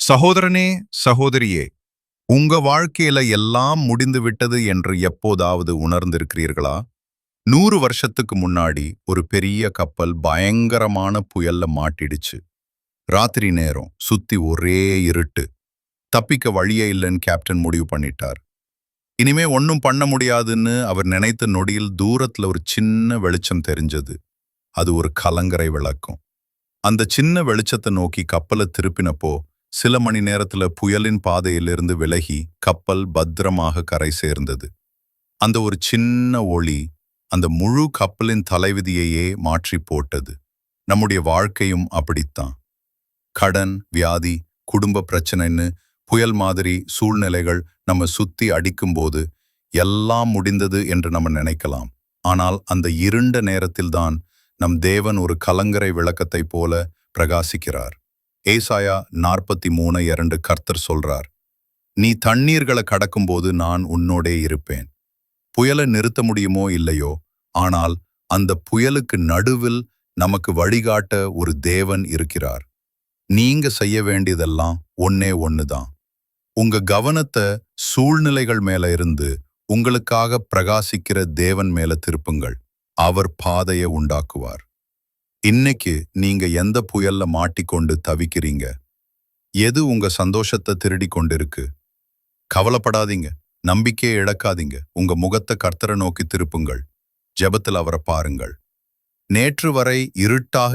சகோதரனே, சகோதரியே, உங்க வாழ்க்கையில எல்லாம் முடிந்து விட்டது என்று எப்போதாவது உணர்ந்திருக்கிறீர்களா? 100 வருஷத்துக்கு முன்னாடி ஒரு பெரிய கப்பல் பயங்கரமான புயல்ல மாட்டிடுச்சு. ராத்திரி நேரம், சுத்தி ஒரே இருட்டு. தப்பிக்க வழியே இல்லைன்னு கேப்டன் முடிவு பண்ணிட்டார். இனிமே ஒன்னும் பண்ண முடியாதுன்னு அவர் நினைத்த நொடியில் தூரத்துல ஒரு சின்ன வெளிச்சம் தெரிஞ்சது. அது ஒரு கலங்கரை விளக்கம். அந்த சின்ன வெளிச்சத்தை நோக்கி கப்பலை திருப்பினப்போ சில மணி நேரத்துல புயலின் பாதையிலிருந்து விலகி கப்பல் பத்திரமாக கரை சேர்ந்தது. அந்த ஒரு சின்ன ஒளி அந்த முழு கப்பலின் தலைவிதியையே மாற்றி போட்டது. நம்முடைய வாழ்க்கையும் அப்படித்தான். கடன், வியாதி, குடும்ப பிரச்சனைன்னு புயல் மாதிரி சூழ்நிலைகள் நம்ம சுத்தி அடிக்கும்போது எல்லாம் முடிந்தது என்று நம்ம நினைக்கலாம். ஆனால் அந்த இருண்ட நேரத்தில்தான் நம் தேவன் ஒரு கலங்கரை விளக்கத்தை போல பிரகாசிக்கிறார். ஏசாயா 43:2 கர்த்தர் சொல்றார், நீ தண்ணீர்களை கடக்கும்போது நான் உன்னோடே இருப்பேன். புயலை நிறுத்த முடியுமோ இல்லையோ, ஆனால் அந்த புயலுக்கு நடுவில் நமக்கு வழிகாட்ட ஒரு தேவன் இருக்கிறார். நீங்க செய்ய வேண்டியதெல்லாம் ஒன்னே ஒண்ணுதான். உங்க கவனத்தை சூழ்நிலைகள் மேல இருந்து உங்களுக்காக பிரகாசிக்கிற தேவன் மேல திருப்புங்கள். அவர் பாதையை உண்டாக்குவார். இன்னைக்கு நீங்க எந்த புயல்ல மாட்டிக்கொண்டு தவிக்கிறீங்க? எது உங்க சந்தோஷத்தை திருடி கொண்டிருக்கு? கவலைப்படாதீங்க. நம்பிக்கையை இழக்காதீங்க. உங்க முகத்தை கர்த்தரை நோக்கி திருப்புங்கள். ஜெபத்தில் அவரை பாருங்கள். நேற்று வரை இருட்டாக